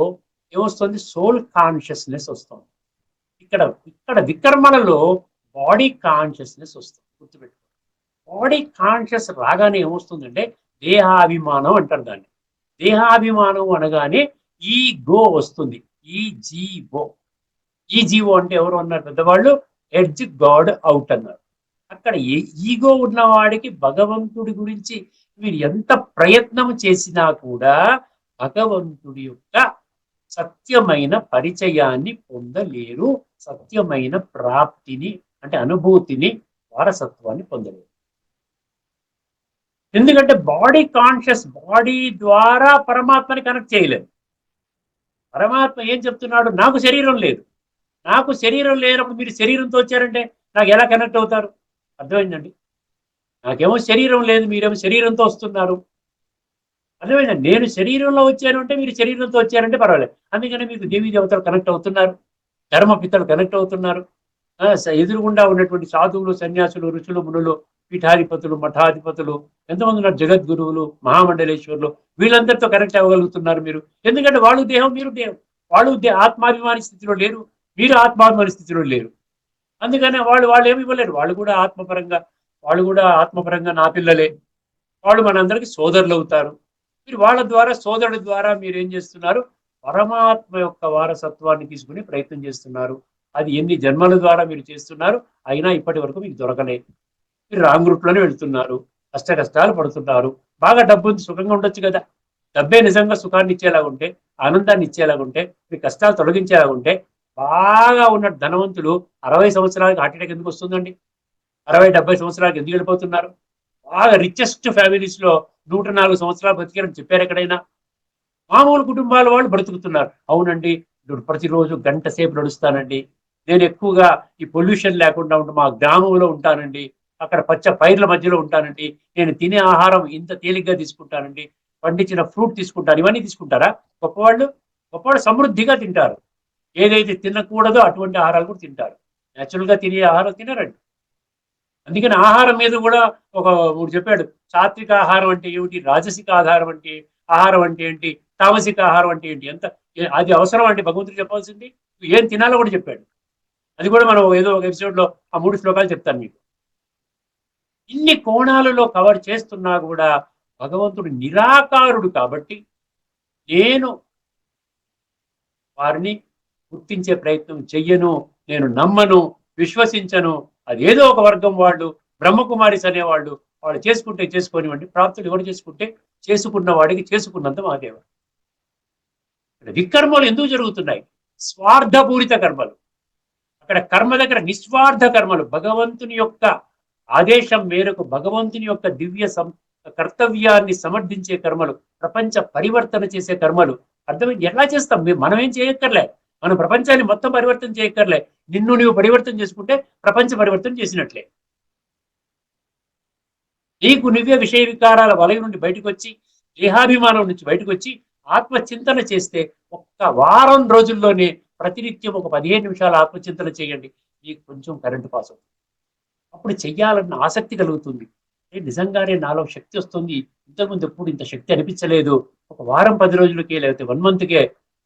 ఏమొస్తుంది? సోల్ కాన్షియస్నెస్ వస్తుంది. ఇక్కడ ఇక్కడ వికర్మణలో బాడీ కాన్షియస్నెస్ వస్తుంది. గుర్తుపెట్టుకో, బాడీ కాన్షియస్ రాగానే ఏమొస్తుందంటే దేహాభిమానం అంటారు దాన్ని. దేహాభిమానం అనగానే ఈ గో వస్తుంది. ఈ జీవో, ఈ జీవో అంటే ఎవరు అన్నారు పెద్దవాళ్ళు? ఎడ్జ్ గాడ్ అవుట్ అన్నారు. అక్కడ ఈగో ఉన్నవాడికి భగవంతుడి గురించి మీరు ఎంత ప్రయత్నం చేసినా కూడా భగవంతుడి యొక్క సత్యమైన పరిచయాన్ని పొందలేరు. సత్యమైన ప్రాప్తిని అంటే అనుభూతిని, వారసత్వాన్ని పొందలేరు. ఎందుకంటే బాడీ కాన్షియస్, బాడీ ద్వారా పరమాత్మని కనెక్ట్ చేయలేదు. పరమాత్మ ఏం చెప్తున్నాడు? నాకు శరీరం లేదు. నాకు శరీరం లేనప్పుడు మీరు శరీరంతో వచ్చారంటే నాకు ఎలా కనెక్ట్ అవుతారు? అర్థమైందండి? నాకేమో శరీరం లేదు, మీరేమో శరీరంతో వస్తున్నారు. అర్థమైందండి? నేను శరీరంలో వచ్చాను అంటే మీరు శరీరంతో వచ్చారంటే పర్వాలేదు. అందుకని మీకు దేవీ దేవతలు కనెక్ట్ అవుతున్నారు, ధర్మపితలు కనెక్ట్ అవుతున్నారు. ఎదురుగుండా ఉన్నటువంటి సాధువులు, సన్యాసులు, ఋషులు, మునులు, పీఠాధిపతులు, మఠాధిపతులు, ఎంతమంది ఉన్నారు, జగద్గురువులు, మహామండలేశ్వరులు, వీళ్ళందరితో కనెక్ట్ అవ్వగలుగుతున్నారు మీరు. ఎందుకంటే వాళ్ళు దేహం, మీరు దేహం. వాళ్ళు ఆత్మాభిమాని స్థితిలో లేరు, మీరు ఆత్మాభిమాని స్థితిలో లేరు. అందుకని వాళ్ళు ఏమి ఇవ్వలేరు. వాళ్ళు కూడా ఆత్మపరంగా నా పిల్లలే. వాళ్ళు మనందరికీ సోదరులు అవుతారు. మీరు వాళ్ళ ద్వారా, సోదరుడి ద్వారా మీరు ఏం చేస్తున్నారు? పరమాత్మ యొక్క వారసత్వాన్ని తీసుకుని ప్రయత్నం చేస్తున్నారు. అది ఎన్ని జన్మల ద్వారా మీరు చేస్తున్నారు, అయినా ఇప్పటి వరకు మీకు దొరకలేదు. మీరు రాంగ్ రూట్లోనే వెళ్తున్నారు, కష్ట కష్టాలు పడుతున్నారు. బాగా డబ్బు ఉంది, సుఖంగా ఉండొచ్చు కదా. డబ్బే నిజంగా సుఖాన్ని ఇచ్చేలాగుంటే, ఆనందాన్ని ఇచ్చేలాగుంటే, మీ కష్టాలు తొలగించేలాగుంటే, బాగా ఉన్న ధనవంతులు 60 సంవత్సరాలకు హార్ట్ అటాక్ ఎందుకు వస్తుందండి? 60-70 సంవత్సరాలకు ఎందుకు వెళ్ళిపోతున్నారు? బాగా రిచెస్ట్ ఫ్యామిలీస్ లో 104 సంవత్సరాలు బతికారని చెప్పారు ఎక్కడైనా? మామూలు కుటుంబాల వాళ్ళు బ్రతుకుతున్నారు. అవునండి, ప్రతిరోజు గంట సేపు నడుస్తానండి, నేను ఎక్కువగా ఈ పొల్యూషన్ లేకుండా ఉంటూ మా గ్రామంలో ఉంటానండి, అక్కడ పచ్చ పైర్ల మధ్యలో ఉంటానండి, నేను తినే ఆహారం ఇంత తేలిగ్గా తీసుకుంటానండి, పండించిన ఫ్రూట్ తీసుకుంటాను. ఇవన్నీ తీసుకుంటారా? గొప్పవాళ్ళు సమృద్ధిగా తింటారు. ఏదైతే తినకూడదో అటువంటి ఆహారాలు కూడా తింటారు. న్యాచురల్ గా తినే ఆహారం తినరండి. అందుకని ఆహారం మీద కూడా ఒక చెప్పాడు. సాత్విక ఆహారం అంటే ఏమిటి, రాజసిక ఆహారం అంటే ఏంటి, తామసిక ఆహారం అంటే ఏంటి, ఎంత అది అవసరం అంటే భగవంతుడు చెప్పాల్సింది ఏం తినాలో కూడా చెప్పాడు. అది కూడా మనం ఏదో ఒక ఎపిసోడ్ లో ఆ 3 శ్లోకాలు చెప్తాను మీకు. ఇన్ని కోణాలలో కవర్ చేస్తున్నా కూడా భగవంతుడు నిరాకారుడు కాబట్టి నేను వారిని గుర్తించే ప్రయత్నం చెయ్యను, నేను నమ్మను, విశ్వసించను. అది ఏదో ఒక వర్గం వాళ్ళు, బ్రహ్మకుమారిస్ అనేవాళ్ళు, వాళ్ళు చేసుకుంటే చేసుకోనివ్వండి, ప్రాప్తులు ఎవరు చేసుకుంటే చేసుకున్న వాడికి చేసుకున్నంత మాదేవ. వికర్మలు ఎందుకు జరుగుతున్నాయి? స్వార్థపూరిత కర్మలు. అక్కడ కర్మ దగ్గర నిస్వార్థ కర్మలు, భగవంతుని యొక్క ఆదేశం మేరకు భగవంతుని యొక్క దివ్య కర్తవ్యాన్ని సమర్థించే కర్మలు, ప్రపంచ పరివర్తన చేసే కర్మలు. అర్థమైంది? ఎలా చేస్తాం? మనం ఏం చేయక్కర్లే, మనం ప్రపంచాన్ని మొత్తం పరివర్తన చేయక్కర్లే. నిన్ను నువ్వు పరివర్తన చేసుకుంటే ప్రపంచ పరివర్తన చేసినట్లే. నీకు నువ్వే విషయ వికారాల వలయ నుండి బయటకు వచ్చి, దేహాభిమానం నుంచి బయటకు వచ్చి ఆత్మచింతన చేస్తే ఒక్క వారం రోజుల్లోనే ప్రతినిత్యం ఒక 15 నిమిషాలు ఆత్మచింతన చేయండి, నీకు కొంచెం కరెంటు పాస్ అవుతుంది. అప్పుడు చెయ్యాలన్న ఆసక్తి కలుగుతుంది. నిజంగానే నాలో శక్తి వస్తుంది, ఇంతకుముందు ఎప్పుడు ఇంత శక్తి అనిపించలేదు. ఒక వారం 10 రోజులకే, లేకపోతే 1 మంత్కే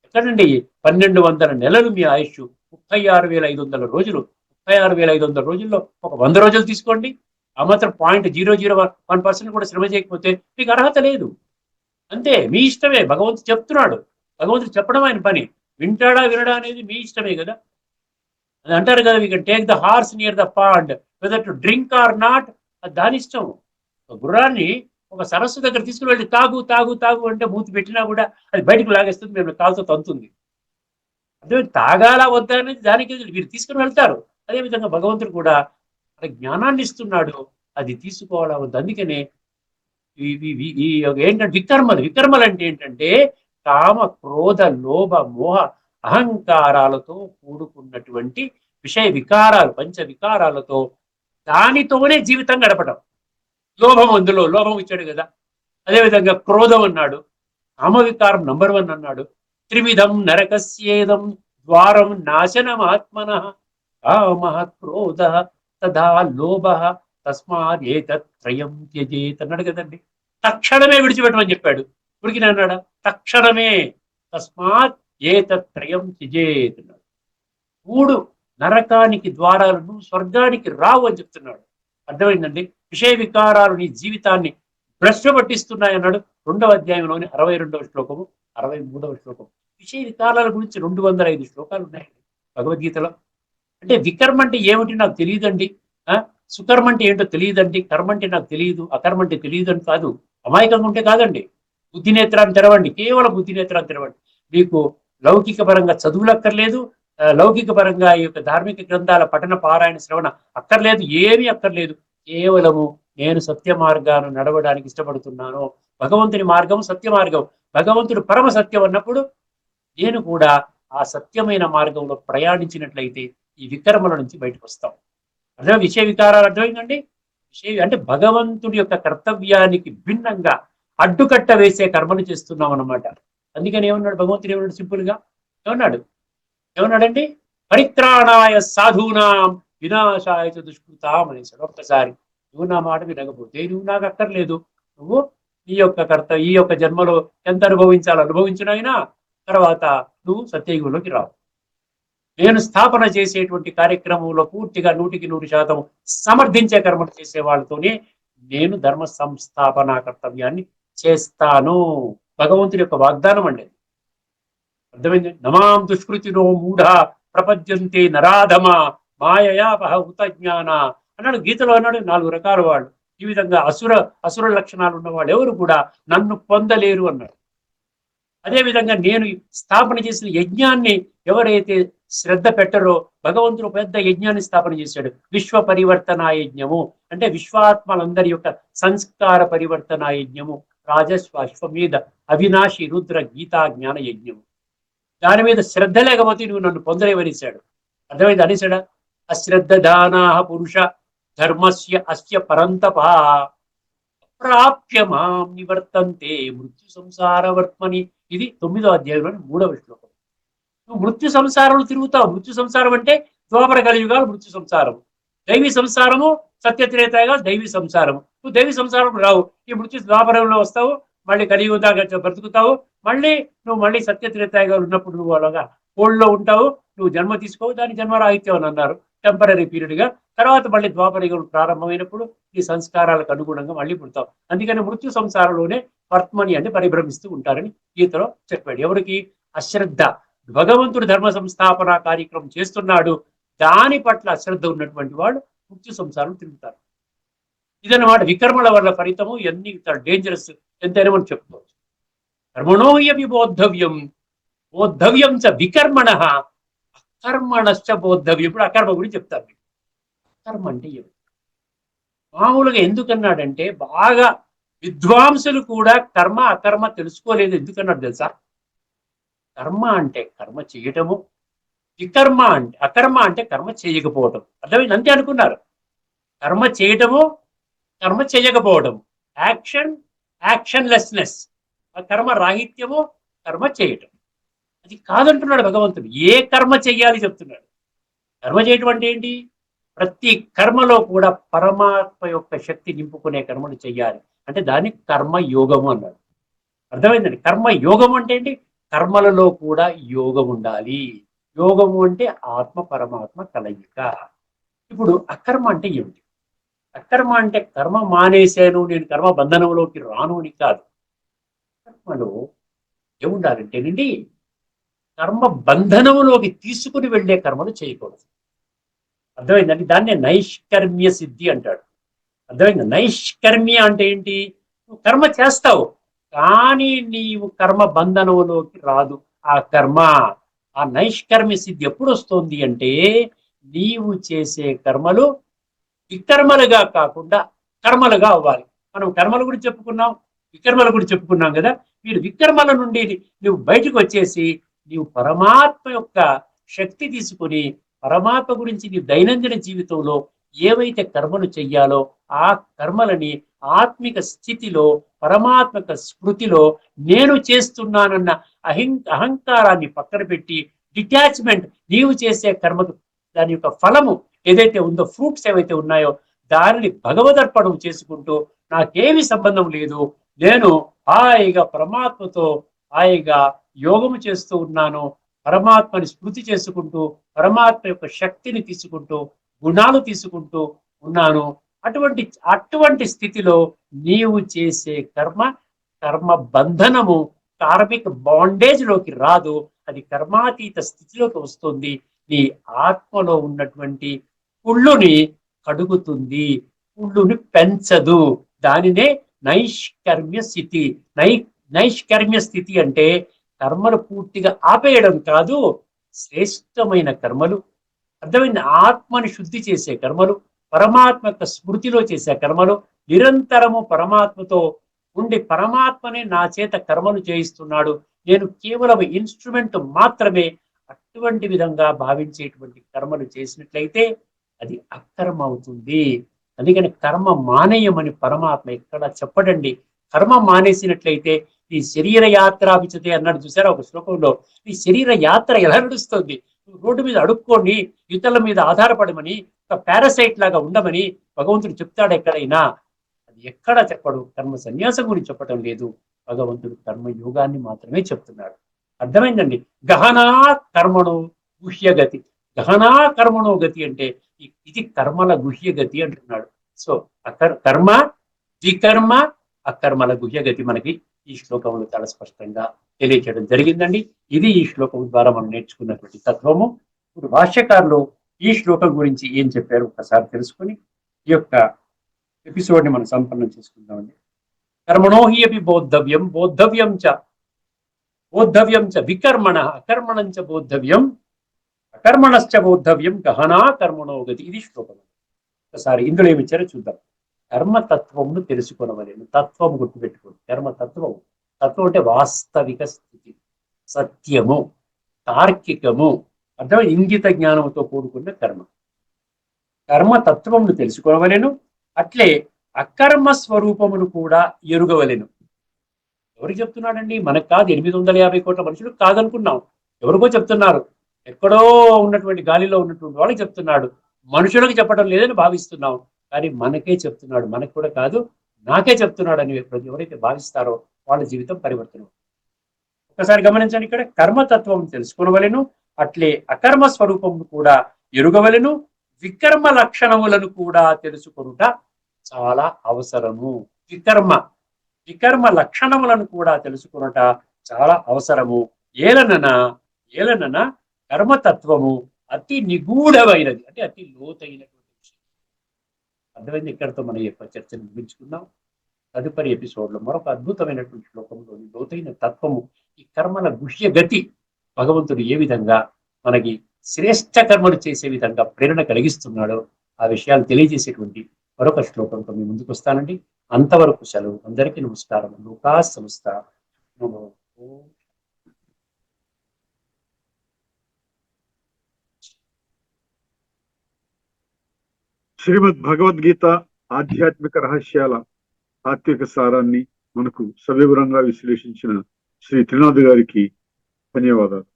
ఎక్కడండి 1200 నెలలు మీ ఆయుష్, 36,500 రోజులు. 36,500 రోజుల్లో ఒక 100 రోజులు తీసుకోండి. ఆ మాత్రం 0.001% కూడా శ్రమ చేయకపోతే మీకు అర్హత లేదు. అంతే, మీ ఇష్టమే. భగవంతుడు చెప్తున్నాడు, భగవంతుడు చెప్పడం ఆయన పని. వింటాడా వినడా అనేది మీ ఇష్టమే కదా. అది అంటారు కదా, we can take the horse near the pond whether to drink or not, అది దాని ఇష్టం. ఒక గుర్రాన్ని ఒక సరస్సు దగ్గర తీసుకుని వెళ్ళి తాగు తాగు తాగు అంటే మూతి పెట్టినా కూడా అది బయటకు లాగేస్తుంది, మేము కాలుతో తంతుంది. అదే తాగాలా వద్దా అనేది దానికి మీరు తీసుకుని వెళ్తారు. అదేవిధంగా భగవంతుడు కూడా మనకి జ్ఞానాన్ని ఇస్తున్నాడు, అది తీసుకోవాలా వద్దు. అందుకనే ఏంటంటే వికర్మలు, వికర్మలు అంటే ఏంటంటే కామ క్రోధ లోభ మోహ అహంకారాలతో కూడుకున్నటువంటి విషయ వికారాలు, పంచ వికారాలతో దానితోనే జీవితం గడపడం. లోభం, అందులో లోభం ఇచ్చాడు కదా. అదేవిధంగా క్రోధం అన్నాడు, కామవికారం నంబర్ 1 అన్నాడు. త్రివిధం నరకస్యేదం ద్వారం నాశనమాత్మన కామ క్రోధ తదా లోభ తస్మాదేతత్రయం త్యజేత్ అన్నాడు కదండి. తక్షణమే విడిచిపెట్టమని చెప్పాడు. ఉడికిన అన్నాడా? తక్షణమే. తస్మాత్ ఏతత్రయం త్యజేత్ అన్నాడు. 3 నరకానికి ద్వారాలను, స్వర్గానికి రావు అని చెప్తున్నాడు. అర్థమైందండి. విషయ వికారాలు నీ జీవితాన్ని భ్రష్టు పట్టిస్తున్నాయన్నాడు 2వ అధ్యాయంలోని 62వ శ్లోకము, 63వ శ్లోకం. విషయ వికారాల గురించి 205 శ్లోకాలు ఉన్నాయండి భగవద్గీతలో. అంటే వికర్మ అంటే ఏమిటి నాకు తెలియదండి, సుకర్మ అంటే ఏంటో తెలియదండి, కర్మ అంటే నాకు తెలియదు, అకర్మ అంటే తెలియదు అని కాదు. అమాయకంగా ఉంటే కాదండి. బుద్ధి నేత్రాన్ని తెరవండి, కేవలం బుద్ధి నేత్రాన్ని తెరవండి. మీకు లౌకిక పరంగా చదువులు అక్కర్లేదు, లౌకిక పరంగా ఈ యొక్క ధార్మిక గ్రంథాల పఠన పారాయణ శ్రవణ అక్కర్లేదు, ఏమీ అక్కర్లేదు. కేవలము నేను సత్య మార్గాన్ని నడవడానికి ఇష్టపడుతున్నాను. భగవంతుని మార్గం సత్య మార్గం, భగవంతుడు పరమ సత్యం అన్నప్పుడు నేను కూడా ఆ సత్యమైన మార్గంలో ప్రయాణించినట్లయితే ఈ వికర్మల నుంచి బయటకు వస్తాం. అర్థం, విషయ వికారాలు అర్థమైందండి. విషయ అంటే భగవంతుడి యొక్క కర్తవ్యానికి భిన్నంగా అడ్డుకట్ట వేసే కర్మను చేస్తున్నాం అన్నమాట. అందుకని ఏమన్నాడు భగవంతుడు? ఏమన్నాడు? సింపుల్ గా ఏమన్నాడు? ఏమన్నాడండి? పరిత్రాణాయ సాధూనాం వినాశాయ దుష్కృతాం అనేసాడు. ఒక్కసారి నువ్వు నా మాట వినకపోతే నువ్వు నాకు అక్కర్లేదు, నువ్వు ఈ యొక్క జన్మలో ఎంత అనుభవించాలో అనుభవించినైనా తర్వాత నువ్వు సత్యయుగంలోకి రావు. నేను స్థాపన చేసేటువంటి కార్యక్రమంలో పూర్తిగా 100% సమర్థించే కర్మలు చేసే వాళ్ళతోనే నేను ధర్మ సంస్థాపన కర్తవ్యాన్ని చేస్తాను. భగవంతుడి యొక్క వాగ్దానం అండి. అర్థమైంది. నమాం దుష్కృతినో మూఢ ప్రపద్యంతే నరాధమ మాయయాపహ ఉత జ్ఞాన అన్నాడు గీతలో. అన్నాడు 4 రకాల వాళ్ళు. ఈ విధంగా అసుర లక్షణాలు ఉన్న వాళ్ళు ఎవరు కూడా నన్ను పొందలేరు అన్నాడు. అదేవిధంగా నేను స్థాపన చేసిన యజ్ఞాన్ని ఎవరైతే శ్రద్ధ పెట్టరో, భగవంతుడు పెద్ద యజ్ఞాన్ని స్థాపన చేశాడు. విశ్వ పరివర్తన యజ్ఞము అంటే విశ్వాత్మలందరి యొక్క సంస్కార పరివర్తన యజ్ఞము. రాజస్వాశ్వమేధ అవినాశి రుద్ర గీతా జ్ఞాన యజ్ఞము. దాని మీద శ్రద్ధ లేకపోతే నువ్వు నన్ను పొందలేవనిశాడు. అర్థమైంది అనేసాడా? అశ్రద్ధ దానా పురుష ధర్మస్య అస్య పరంతప ప్రాప్య మాం నివర్తంతే మృత్యు సంసారవర్త్మని. ఇది 9వ అధ్యాయంలోని 3వ శ్లోకం. నువ్వు మృత్యు సంసారంలో తిరుగుతావు. మృత్యు సంసారం అంటే ద్వాపర కలియుగాలు మృత్యు సంసారం, దైవీ సంసారము సత్యత్రేతాయుగాలు దైవీ సంసారము. నువ్వు దైవీ సంసారం రావు, ఈ మృత్యు ద్వాపరంలో వస్తావు, మళ్ళీ కలియుగ దాకా బ్రతుకుతావు, మళ్ళీ నువ్వు మళ్ళీ సత్యత్రేతాయుగాలు ఉన్నప్పుడు నువ్వు అలాగా కోళ్ళలో ఉంటావు, నువ్వు జన్మ తీసుకోవు. దాని జన్మరాహిత్యం అని అన్నారు, టెంపరీ పీరియడ్ గా. తర్వాత మళ్ళీ ద్వాపరయుగం ప్రారంభమైనప్పుడు ఈ సంస్కారాలకు అనుగుణంగా మళ్ళీ పుడతావు. అందుకని మృత్యు సంసారంలోనే వర్త్మని అంటే పరిభ్రమిస్తూ ఉంటారని గీతలో చెప్పాడు. ఎవరికి? అశ్రద్ధ. భగవంతుడు ధర్మ సంస్థాపన కార్యక్రమం చేస్తున్నాడు, దాని పట్ల అశ్రద్ధ ఉన్నటువంటి వాళ్ళు మృత్యు సంసారం తిరుగుతారు. ఇదన్నమాట వికర్మల వల్ల ఫలితము. ఇవన్నీ డేంజరస్ ఎంతైనా మనం చెప్పుకోవచ్చు. కర్మణోయమి బోద్ధవ్యం, బోద్ధవ్యం చ వికర్మణ, అకర్మణశ్చ బోద్ధవ్యం. ఇప్పుడు అకర్మ గురించి చెప్తాను మీకు. అకర్మ అంటే ఏమి? మామూలుగా ఎందుకన్నాడంటే, బాగా విద్వాంసులు కూడా కర్మ అకర్మ తెలుసుకోలేదు. ఎందుకన్నాడు తెలుసా? కర్మ అంటే కర్మ చేయటము, వికర్మ అంటే అకర్మ అంటే కర్మ చేయకపోవటం. అర్థమైంది? అంతే అనుకున్నారు. కర్మ చేయటము, కర్మ చేయకపోవటం, యాక్షన్లెస్నెస్, కర్మ రాహిత్యము, కర్మ చేయటం. అది కాదంటున్నాడు భగవంతుడు. ఏ కర్మ చెయ్యాలి చెప్తున్నాడు. కర్మ చేయటం అంటే ఏంటి? ప్రతి కర్మలో కూడా పరమాత్మ యొక్క శక్తి నింపుకునే కర్మలు చెయ్యాలి అంటే దాన్ని కర్మయోగము అన్నాడు. అర్థమైందండి? కర్మయోగం అంటే ఏంటి? కర్మలలో కూడా యోగం ఉండాలి. యోగము అంటే ఆత్మ పరమాత్మ కలయిక. ఇప్పుడు అకర్మ అంటే ఏమిటి? అకర్మ అంటే కర్మ మానేశాను, నేను కర్మ బంధనంలోకి రాను అని కాదు. కర్మలో ఏముండాలంటేనండి, కర్మ బంధనములోకి తీసుకుని వెళ్ళే కర్మలు చేయకూడదు. అర్థమైందండి? దాన్నే నైష్కర్మ్య సిద్ధి అంటాడు. అర్థమైంది. నైష్కర్మ్య అంటే ఏంటి? నువ్వు కర్మ చేస్తావు, కానీ నీవు కర్మ బంధనంలోకి రాదు ఆ కర్మ. ఆ నైష్కర్మ్య సిద్ధి ఎప్పుడు వస్తుంది అంటే, నీవు చేసే కర్మలు వికర్మలుగా కాకుండా కర్మలుగా అవ్వాలి. మనం కర్మల గురించి చెప్పుకున్నాం, వికర్మల గురించి చెప్పుకున్నాం కదా. మీరు వికర్మల నుండి నువ్వు బయటకు వచ్చేసి నీవు పరమాత్మ యొక్క శక్తి తీసుకుని పరమాత్మ గురించి నీ దైనందిన జీవితంలో ఏవైతే కర్మలు చెయ్యాలో ఆ కర్మలని ఆత్మిక స్థితిలో పరమాత్మక స్మృతిలో నేను చేస్తున్నానన్న అహంకారాన్ని పక్కన పెట్టి డిటాచ్మెంట్, నీవు చేసే కర్మకు దాని యొక్క ఫలము ఏదైతే ఉందో, ఫ్రూట్స్ ఏవైతే ఉన్నాయో దానిని భగవదర్పణం చేసుకుంటూ నాకేమి సంబంధం లేదు, నేను హాయిగా పరమాత్మతో హాయిగా యోగము చేస్తూ ఉన్నాను, పరమాత్మని స్మృతి చేసుకుంటూ పరమాత్మ యొక్క శక్తిని తీసుకుంటూ గుణాలు తీసుకుంటూ ఉన్నాను. అటువంటి అటువంటి స్థితిలో నీవు చేసే కర్మ బంధనము కార్మిక బాండేజ్ లోకి రాదు, అది కర్మాతీత స్థితిలోకి వస్తుంది. నీ ఆత్మలో ఉన్నటువంటి కుళ్ళుని కడుగుతుంది, కుళ్ళుని పెంచదు. దానినే నైష్కర్మ్య స్థితి. నైష్కర్మ్య స్థితి అంటే కర్మలు పూర్తిగా ఆపేయడం కాదు, శ్రేష్టమైన కర్మలు, అర్థమైంది, ఆత్మని శుద్ధి చేసే కర్మలు, పరమాత్మ యొక్క స్మృతిలో చేసే కర్మలు, నిరంతరము పరమాత్మతో ఉండి పరమాత్మనే నా చేత కర్మలు చేయిస్తున్నాడు, నేను కేవలం ఇన్స్ట్రుమెంట్ మాత్రమే, అటువంటి విధంగా భావించేటువంటి కర్మలు చేసినట్లయితే అది అకర్మ అవుతుంది. అందుకని కర్మ మానేయమని పరమాత్మ ఎక్కడ చెప్పడండి. కర్మ మానేసినట్లయితే ఈ శరీర యాత్ర విచతే అన్నాడు చూసారా ఒక శ్లోకంలో. ఈ శరీర యాత్ర ఎలా నడుస్తుంది? రోడ్డు మీద అడుక్కోండి, ఇతరుల మీద ఆధారపడమని, ఒక పారాసైట్ లాగా ఉండమని భగవంతుడు చెప్తాడు ఎక్కడైనా? అది ఎక్కడా చెప్పడు. కర్మ సన్యాసం గురించి చెప్పడం లేదు, భగవంతుడు కర్మ యోగాన్ని మాత్రమే చెప్తున్నాడు. అర్థమైందండి. గహనా కర్మణో గుహ్యగతి. గహనా కర్మణో గతి అంటే ఇది కర్మల గుహ్యగతి అంటున్నాడు. సో కర్మ వికర్మ అకర్మల గుహ్యగతి మనకి ఈ శ్లోకంలో చాలా స్పష్టంగా తెలియచేయడం జరిగిందండి. ఇది ఈ శ్లోకం ద్వారా మనం నేర్చుకున్నటువంటి తత్వము. ఇప్పుడు భాష్యకారులు ఈ శ్లోకం గురించి ఏం చెప్పారు ఒకసారి తెలుసుకుని ఈ యొక్క ఎపిసోడ్ ని మనం సంపన్నం చేసుకుందామండి. కర్మణో హి అపి బోద్ధవ్యం బోద్ధవ్యం చ వికర్మణ అకర్మణం చ బోద్ధవ్యం అకర్మణశ్చ బోద్ధవ్యం గహనా కర్మణో గతి. ఇది శ్లోకం. ఒకసారి ఇందులో ఏమి ఇచ్చారో చూద్దాం. కర్మతత్వమును తెలుసుకొనవలెను. తత్వము గుర్తుపెట్టుకోండి. కర్మతత్వము, తత్వం అంటే వాస్తవిక స్థితి, సత్యము, తార్కికము, అర్థం ఇంగిత జ్ఞానముతో కూడుకున్న కర్మ. కర్మతత్వమును తెలుసుకొనవలెను, అట్లే అకర్మ స్వరూపమును కూడా ఎరుగవలెను. ఎవరికి చెప్తున్నాడండి? మనకు కాదు, 850 కోట్ల మనుషులకు కాదనుకున్నాం, ఎవరికో చెప్తున్నారు. ఎక్కడో ఉన్నటువంటి గాలిలో ఉన్నటువంటి వాళ్ళకి చెప్తున్నాడు. మనుషులకు చెప్పడం లేదని భావిస్తున్నాం, కానీ మనకే చెప్తున్నాడు. మనకు కూడా కాదు, నాకే చెప్తున్నాడు అని ఎవరైతే భావిస్తారో వాళ్ళ జీవితం పరివర్తనం. ఒకసారి గమనించండి, ఇక్కడ కర్మతత్వం తెలుసుకునవలెను, అట్లే అకర్మ స్వరూపమును కూడా ఎరుగవలెను, వికర్మ లక్షణములను కూడా తెలుసుకొనుట చాలా అవసరము. వికర్మ లక్షణములను కూడా తెలుసుకున్నట చాలా అవసరము. ఏలనన కర్మతత్వము అతి నిగూఢమైనది, అంటే అతి లోతైనటువంటి విషయం. అర్థమైంది? ఇక్కడితో మనం యొక్క చర్చను ముగించుకుందాం. తదుపరి ఎపిసోడ్లో మరొక అద్భుతమైనటువంటి శ్లోకంలోని లోతైన తత్వము, ఈ కర్మల గుహ్య గతి, భగవంతుడు ఏ విధంగా మనకి శ్రేష్ఠ కర్మలు చేసే విధంగా ప్రేరణ కలిగిస్తున్నాడో ఆ విషయాలు తెలియజేసేటువంటి మరొక శ్లోకంతో మీ ముందుకు వస్తానండి. అంతవరకు సెలవు. అందరికీ నమస్కారం. లోకా సంస్థ. శ్రీమద్ భగవద్గీత ఆధ్యాత్మిక రహస్యాల తాత్విక సారాన్ని మనకు సవివరంగా విశ్లేషించిన శ్రీ త్రినాథ్ గారికి ధన్యవాదాలు.